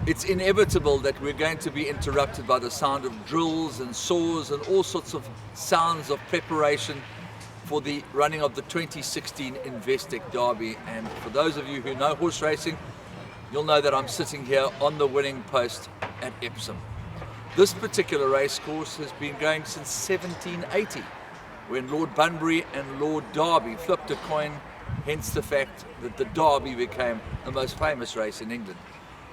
It's inevitable that we're going to be interrupted by the sound of drills and saws and all sorts of sounds of preparation for the running of the 2016 Investec Derby. And for those of you who know horse racing, you'll know that I'm sitting here on the winning post at EPSOM. This particular race course has been going since 1780, when Lord Bunbury and Lord Derby flipped a coin, hence the fact that the Derby became the most famous race in England.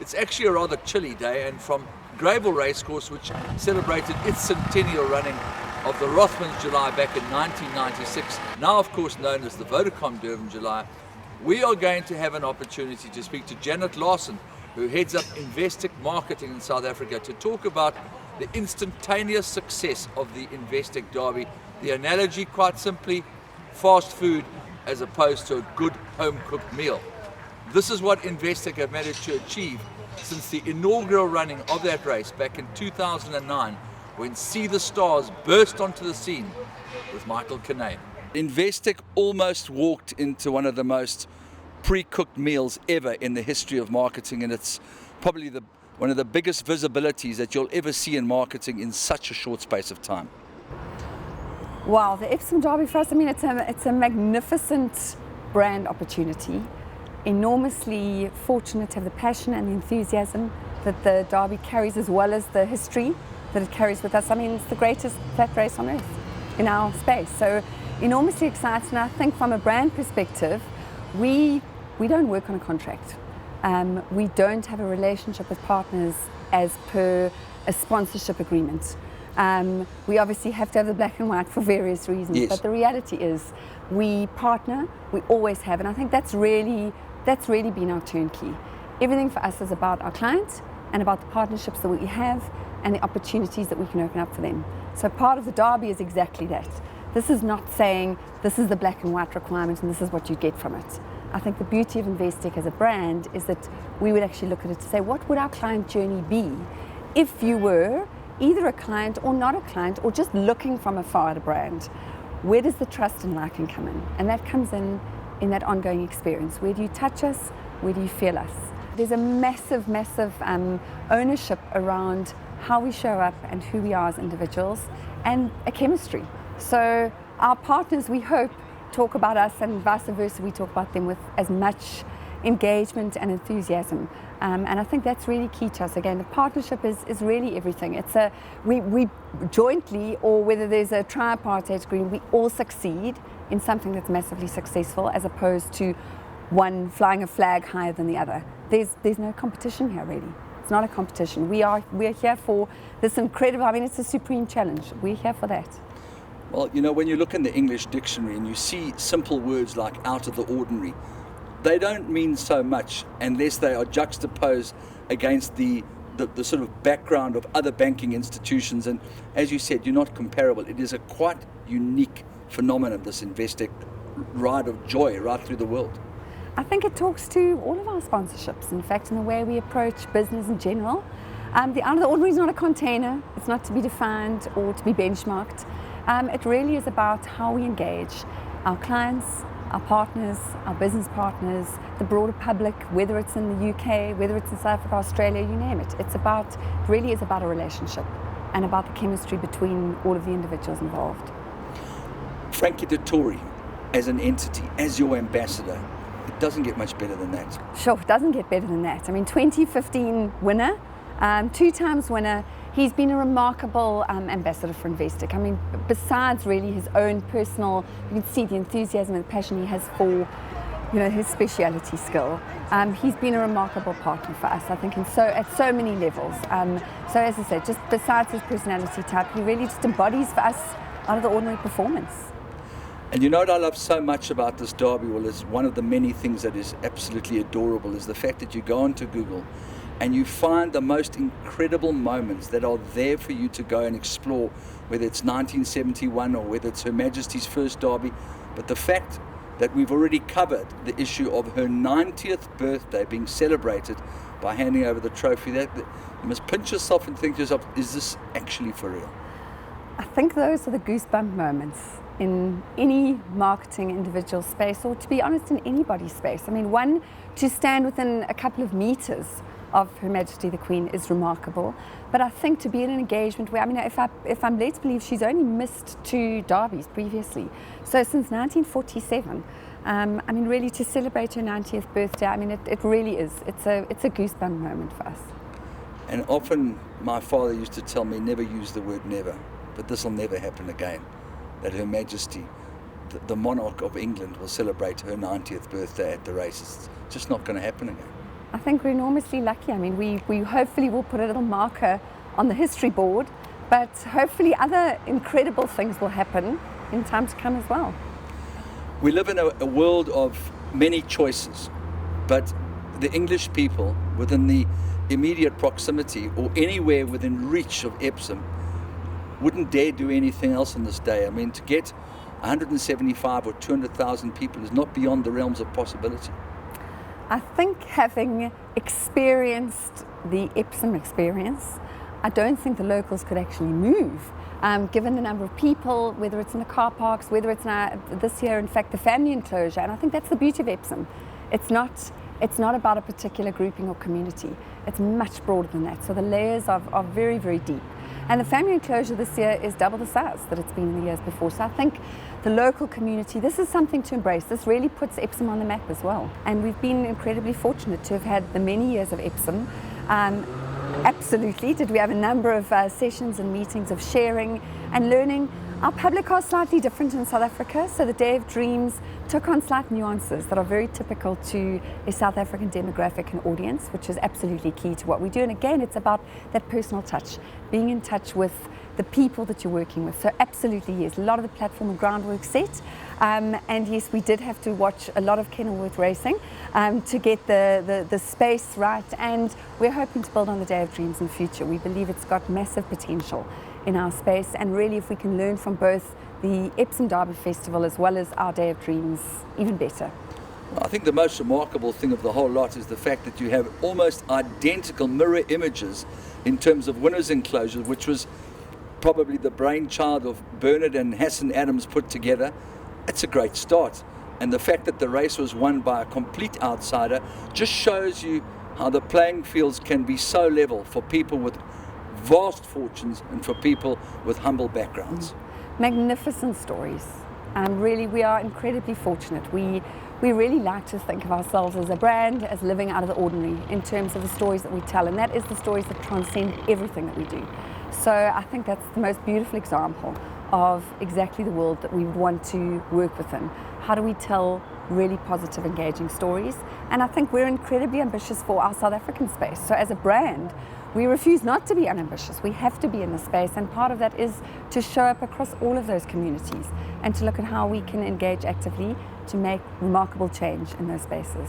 It's actually a rather chilly day, and from Gravel Racecourse, which celebrated its centennial running of the Rothmans July back in 1996, now of course known as the Vodacom Durban July, we are going to have an opportunity to speak to Janet Larsen, who heads up Investec marketing in South Africa, to talk about the instantaneous success of the Investec Derby. The analogy, quite simply, fast food as opposed to a good home-cooked meal. This is what Investec have managed to achieve since the inaugural running of that race back in 2009, when See the Stars burst onto the scene with Michael Kinane. Investec almost walked into one of the most pre-cooked meals ever in the history of marketing, and it's probably one of the biggest visibilities that you'll ever see in marketing in such a short space of time. Wow, the EPSOM Derby for us, I mean, it's a magnificent brand opportunity. Enormously fortunate to have the passion and the enthusiasm that the Derby carries, as well as the history that it carries with us. I mean, it's the greatest flat race on earth in our space. So enormously excited, and I think from a brand perspective, we don't work on a contract. We don't have a relationship with partners as per a sponsorship agreement. We obviously have to have the black and white for various reasons, yes. But the reality is we partner, we always have, and I think that's really been our turnkey. Everything for us is about our clients and about the partnerships that we have and the opportunities that we can open up for them. So part of the Derby is exactly that. This is not saying this is the black and white requirement and this is what you get from it. I think the beauty of Investec as a brand is that we would actually look at it to say, what would our client journey be if you were either a client or not a client, or just looking from afar at a brand? Where does the trust and liking come in? And that comes in that ongoing experience. Where do you touch us? Where do you feel us? There's a massive ownership around how we show up and who we are as individuals, and a chemistry. So our partners, we hope, talk about us, and vice versa, we talk about them with as much engagement and enthusiasm. And I think that's really key to us. Again, the partnership is really everything. It's we jointly, or whether there's a tripartite agreement, we all succeed in something that's massively successful, as opposed to one flying a flag higher than the other. There's no competition here, really. It's not a competition. We're here for this incredible, I mean, it's a supreme challenge. We're here for that. Well, you know, when you look in the English dictionary and you see simple words like out of the ordinary, they don't mean so much unless they are juxtaposed against the sort of background of other banking institutions. And as you said, you're not comparable. It is a quite unique phenomenon, this Investec ride of joy right through the world. I think it talks to all of our sponsorships, in fact, in the way we approach business in general. The out of the ordinary is not a container. It's not to be defined or to be benchmarked. It really is about how we engage our clients, our partners, our business partners, the broader public, whether it's in the UK, whether it's in South Africa, Australia, you name it. It really is about a relationship and about the chemistry between all of the individuals involved. Frankie Dettori, as an entity, as your ambassador, it doesn't get much better than that. Sure, it doesn't get better than that. I mean, 2015 winner, 2 times winner. He's been a remarkable ambassador for Investec. I mean, besides really his own personal, you can see the enthusiasm and the passion he has for, you know, his speciality skill. He's been a remarkable partner for us, I think, at so many levels. So as I said, just besides his personality type, he really just embodies for us out of the ordinary performance. And you know what I love so much about this Derby, well, is one of the many things that is absolutely adorable, is the fact that you go onto Google and you find the most incredible moments that are there for you to go and explore, whether it's 1971 or whether it's Her Majesty's first Derby. But the fact that we've already covered the issue of her 90th birthday being celebrated by handing over the trophy, that you must pinch yourself and think to yourself, is this actually for real? I think those are the goosebump moments in any marketing individual space, or to be honest, in anybody's space. I mean, one, to stand within a couple of meters of Her Majesty the Queen is remarkable. But I think to be in an engagement where, I mean, if I'm led to believe, she's only missed 2 derbies previously. So since 1947, I mean, really to celebrate her 90th birthday, I mean, it really is. It's a goosebump moment for us. And often my father used to tell me, never use the word never, but this will never happen again, that Her Majesty, the monarch of England, will celebrate her 90th birthday at the races. It's just not going to happen again. I think we're enormously lucky. I mean, we hopefully will put a little marker on the history board, but hopefully other incredible things will happen in time to come as well. We live in a world of many choices, but the English people within the immediate proximity or anywhere within reach of EPSOM wouldn't dare do anything else on this day. I mean, to get 175 or 200,000 people is not beyond the realms of possibility. I think having experienced the EPSOM experience, I don't think the locals could actually move. Given the number of people, whether it's in the car parks, whether it's now, this year, in fact, the family enclosure, and I think that's the beauty of EPSOM. It's not about a particular grouping or community. It's much broader than that. So the layers are very, very deep. And the family enclosure this year is double the size that it's been in the years before. So I think the local community, this is something to embrace. This really puts EPSOM on the map as well. And we've been incredibly fortunate to have had the many years of EPSOM. Absolutely. Did we have a number of sessions and meetings of sharing and learning? Our public are slightly different in South Africa, so the Day of Dreams took on slight nuances that are very typical to a South African demographic and audience, which is absolutely key to what we do. And again, it's about that personal touch, being in touch with the people that you're working with. So absolutely, yes, a lot of the platform and groundwork set. And yes, we did have to watch a lot of Kenilworth racing to get the space right. And we're hoping to build on the Day of Dreams in the future. We believe it's got massive potential in our space, and really if we can learn from both the EPSOM Derby Festival as well as our Day of Dreams, even better. I think the most remarkable thing of the whole lot is the fact that you have almost identical mirror images in terms of winners' enclosures, which was probably the brainchild of Bernard and Hassan Adams put together. It's a great start. And the fact that the race was won by a complete outsider just shows you how the playing fields can be so level for people with vast fortunes and for people with humble backgrounds. Magnificent stories. Really, we are incredibly fortunate. We really like to think of ourselves as a brand, as living out of the ordinary in terms of the stories that we tell, and that is the stories that transcend everything that we do. So I think that's the most beautiful example of exactly the world that we would want to work within. How do we tell really positive, engaging stories? And I think we're incredibly ambitious for our South African space. So as a brand, we refuse not to be unambitious. We have to be in the space, and part of that is to show up across all of those communities and to look at how we can engage actively to make remarkable change in those spaces.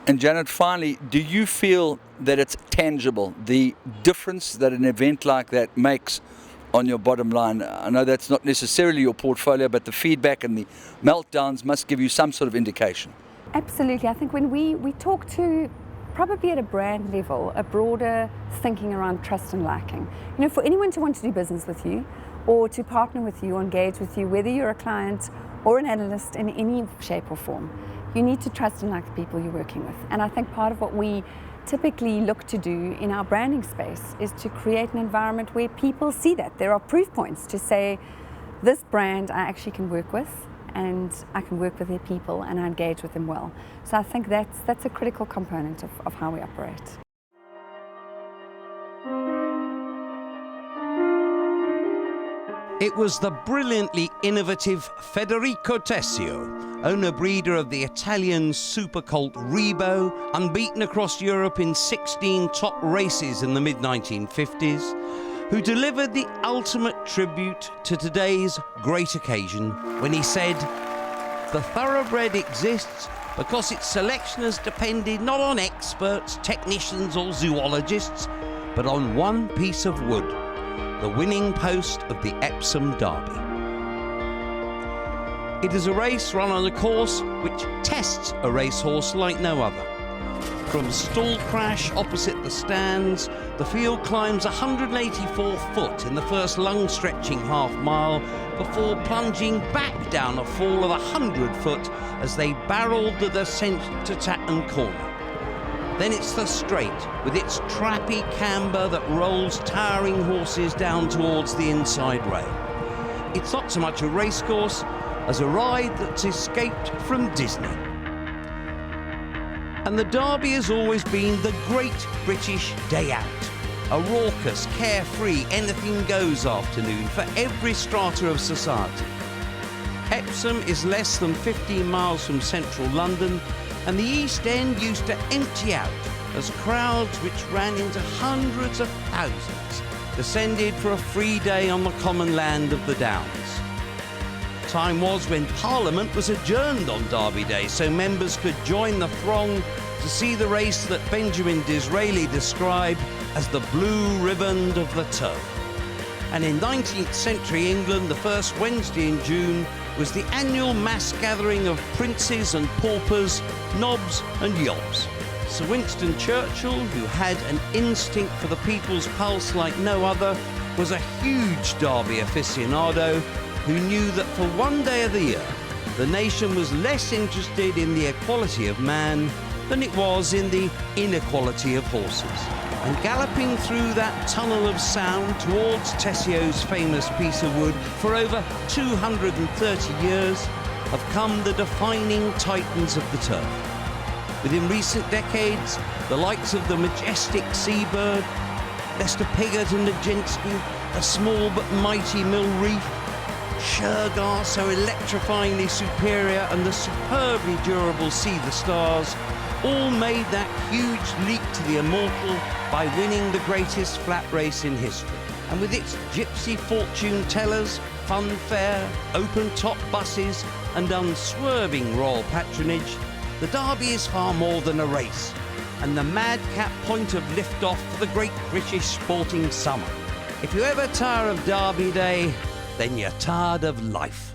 And Janet, finally, do you feel that it's tangible, the difference that an event like that makes on your bottom line? I know that's not necessarily your portfolio, but the feedback and the meltdowns must give you some sort of indication. Absolutely. I think when we talk to, probably at a brand level, a broader thinking around trust and liking. You know, for anyone to want to do business with you or to partner with you or engage with you, whether you're a client or an analyst in any shape or form, you need to trust and like the people you're working with. And I think part of what we typically look to do in our branding space is to create an environment where people see that. There are proof points to say, this brand I actually can work with, and I can work with their people and I engage with them well. So I think that's a critical component of how we operate. It was the brilliantly innovative Federico Tessio, owner-breeder of the Italian super colt Rebo, unbeaten across Europe in 16 top races in the mid-1950s, who delivered the ultimate tribute to today's great occasion when he said, "The thoroughbred exists because its selection has depended not on experts, technicians or zoologists, but on one piece of wood, the winning post of the EPSOM Derby." It is a race run on a course which tests a racehorse like no other. From stall crash opposite the stands, the field climbs 184 foot in the first lung-stretching half mile before plunging back down a fall of 100 foot as they barreled the descent to Tatton Corner. Then it's the straight, with its trappy camber that rolls towering horses down towards the inside rail. It's not so much a racecourse as a ride that's escaped from Disney. And the Derby has always been the great British day out. A raucous, carefree, anything-goes afternoon for every strata of society. EPSOM is less than 15 miles from central London, and the East End used to empty out as crowds, which ran into hundreds of thousands, descended for a free day on the common land of the Downs. Time was when Parliament was adjourned on Derby Day, so members could join the throng to see the race that Benjamin Disraeli described as the blue riband of the turf. And in 19th century England, the first Wednesday in June was the annual mass gathering of princes and paupers, nobs and yobs. Sir Winston Churchill, who had an instinct for the people's pulse like no other, was a huge Derby aficionado who knew that for one day of the year, the nation was less interested in the equality of man than it was in the inequality of horses. And galloping through that tunnel of sound towards Tessio's famous piece of wood for over 230 years have come the defining titans of the turf. Within recent decades, the likes of the majestic Seabird, Lester Piggott and Nijinsky, the small but mighty Mill Reef, Shergar, so electrifyingly superior, and the superbly durable See the Stars, all made that huge leap to the immortal by winning the greatest flat race in history. And with its gypsy fortune tellers, funfair, open-top buses and unswerving royal patronage, the Derby is far more than a race, and the madcap point of lift-off for the great British sporting summer. If you ever tire of Derby Day, then you're tired of life.